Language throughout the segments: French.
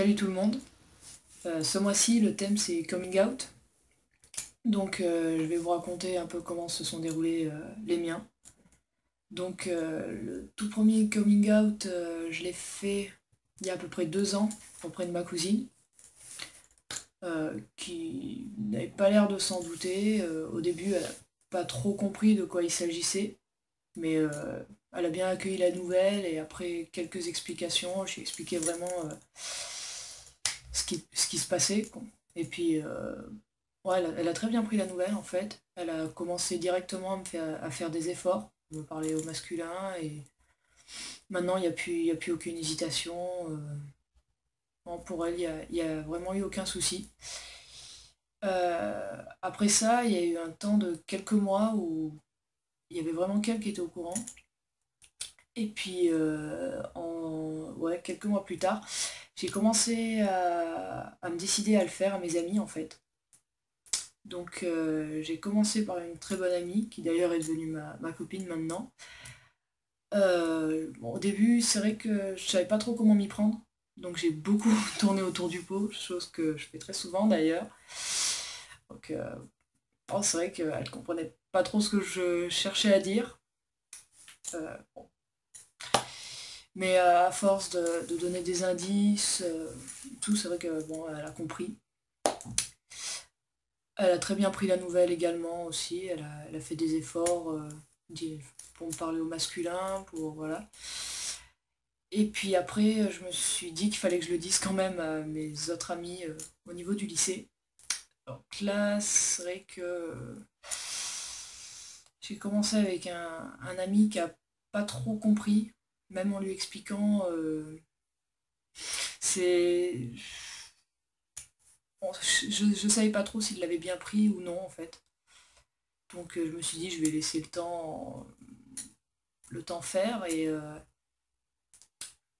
Salut tout le monde. Ce mois-ci, le thème c'est coming out. Donc, je vais vous raconter un peu comment se sont déroulés les miens. Donc, le tout premier coming out, je l'ai fait il y a à peu près 2 ans auprès de ma cousine, qui n'avait pas l'air de s'en douter. Au début, elle n'a pas trop compris de quoi il s'agissait, mais elle a bien accueilli la nouvelle et après quelques explications, j'ai expliqué vraiment ce qui se passait, quoi. Et puis, ouais, elle a très bien pris la nouvelle en fait. Elle a commencé directement à faire des efforts, me parler au masculin, et maintenant il y a plus aucune hésitation. Non, pour elle, il y a vraiment eu aucun souci. Après ça, il y a eu un temps de quelques mois où il y avait vraiment qu'elle qui était au courant. Et puis, ouais, quelques mois plus tard, j'ai commencé à me décider à le faire à mes amis en fait. Donc j'ai commencé par une très bonne amie, qui d'ailleurs est devenue ma copine maintenant. Bon, au début, c'est vrai que je savais pas trop comment m'y prendre, donc j'ai beaucoup tourné autour du pot, chose que je fais très souvent d'ailleurs. Donc bon, c'est vrai qu'elle comprenait pas trop ce que je cherchais à dire. Bon. Mais à force de donner des indices, tout, c'est vrai que bon, elle a compris. Elle a très bien pris la nouvelle également aussi, elle a fait des efforts pour me parler au masculin, pour voilà. Et puis après, je me suis dit qu'il fallait que je le dise quand même à mes autres amis au niveau du lycée. Donc là, c'est vrai que j'ai commencé avec un ami qui a pas trop compris, même en lui expliquant. C'est, bon, je savais pas trop s'il l'avait bien pris ou non en fait. Donc je me suis dit je vais laisser le temps faire, et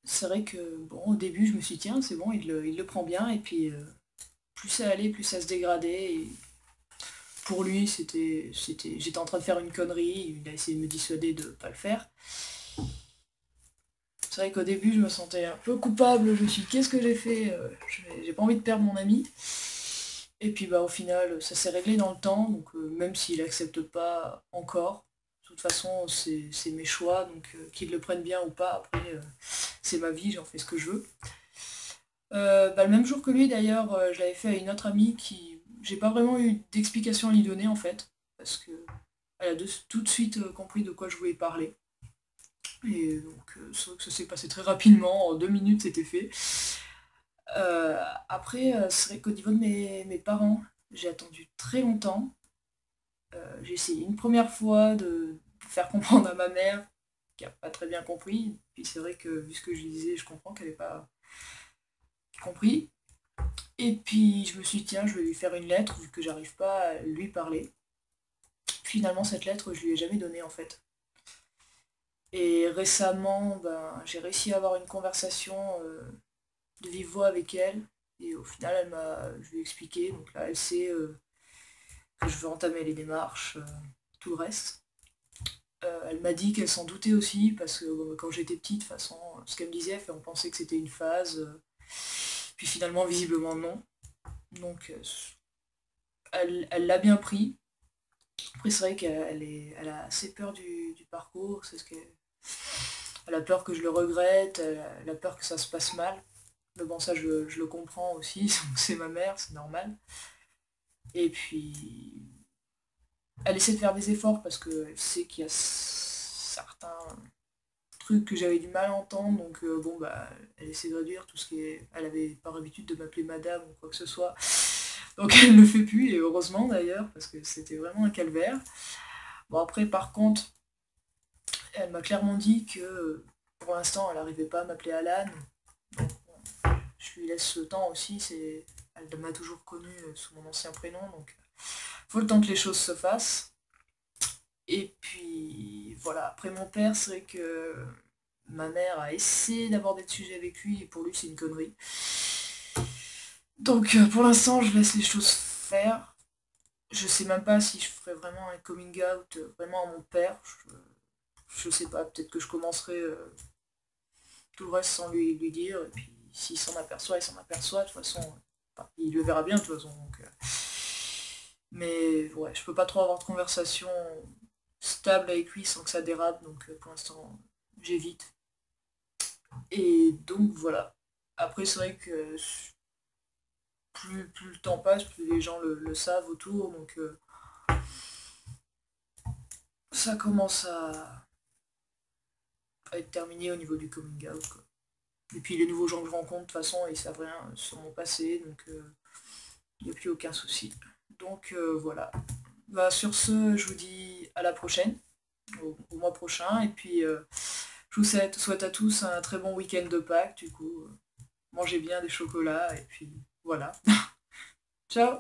c'est vrai que bon, au début je me suis dit tiens c'est bon, il le prend bien, et puis plus ça allait, plus ça se dégradait, et pour lui j'étais en train de faire une connerie, il a essayé de me dissuader de pas le faire. C'est vrai qu'au début je me sentais un peu coupable, je me suis dit qu'est-ce que j'ai fait, j'ai pas envie de perdre mon ami. Et puis bah au final ça s'est réglé dans le temps, donc même s'il accepte pas encore, de toute façon c'est mes choix, donc qu'ils le prennent bien ou pas, après c'est ma vie, j'en fais ce que je veux. Bah, le même jour que lui d'ailleurs, je l'avais fait à une autre amie qui j'ai pas vraiment eu d'explication à lui donner en fait, parce que elle a tout de suite compris de quoi je voulais parler. Et donc c'est vrai que ça s'est passé très rapidement, en 2 minutes c'était fait. Après, c'est vrai qu'au niveau de mes parents, j'ai attendu très longtemps. J'ai essayé une première fois de faire comprendre à ma mère, qui a pas très bien compris. Puis c'est vrai que vu ce que je lui disais, je comprends qu'elle n'ait pas compris. Et puis je me suis dit, tiens, je vais lui faire une lettre, vu que j'arrive pas à lui parler. Finalement, cette lettre, je lui ai jamais donnée en fait. Et récemment, ben, j'ai réussi à avoir une conversation de vive voix avec elle. Et au final, je lui ai expliqué. Donc là, elle sait que je veux entamer les démarches, tout le reste. Elle m'a dit qu'elle s'en doutait aussi, parce que quand j'étais petite, de toute façon, ce qu'elle me disait, on pensait que c'était une phase, puis finalement, visiblement, non. Donc, elle l'a bien pris. Après, c'est vrai elle a assez peur du parcours, c'est ce qu'elle elle a peur que je le regrette, elle a peur que ça se passe mal. Mais bon, ça, je le comprends aussi, c'est ma mère, c'est normal. Et puis, elle essaie de faire des efforts parce qu'elle sait qu'il y a certains trucs que j'avais du mal à entendre, donc bon bah elle essaie de réduire tout ce qui est. Elle avait par habitude de m'appeler madame ou quoi que ce soit. Donc elle ne le fait plus, et heureusement d'ailleurs, parce que c'était vraiment un calvaire. Bon après par contre, elle m'a clairement dit que pour l'instant elle n'arrivait pas à m'appeler Alan. Donc bon, je lui laisse ce temps aussi, elle m'a toujours connu sous mon ancien prénom, donc faut le temps que les choses se fassent. Et puis voilà, après mon père, c'est vrai que ma mère a essayé d'aborder le sujet avec lui, et pour lui c'est une connerie. Donc pour l'instant je laisse les choses faire. Je sais même pas si je ferai vraiment un coming out vraiment à mon père. Je sais pas, peut-être que je commencerai tout le reste sans lui dire, et puis s'il s'en aperçoit, il s'en aperçoit, de toute façon. Enfin, il le verra bien, de toute façon. Donc, mais ouais, je peux pas trop avoir de conversation stable avec lui sans que ça dérape, donc pour l'instant, j'évite. Et donc voilà. Après, c'est vrai que plus le temps passe, plus les gens le savent autour, donc ça commence à être terminé au niveau du coming out, quoi. Et puis les nouveaux gens que je rencontre, de toute façon, ils savent rien sur mon passé, donc il n'y a plus aucun souci. Donc voilà. Bah, sur ce, je vous dis à la prochaine, au mois prochain, et puis je vous souhaite à tous un très bon week-end de Pâques, du coup, mangez bien des chocolats, et puis voilà. Ciao!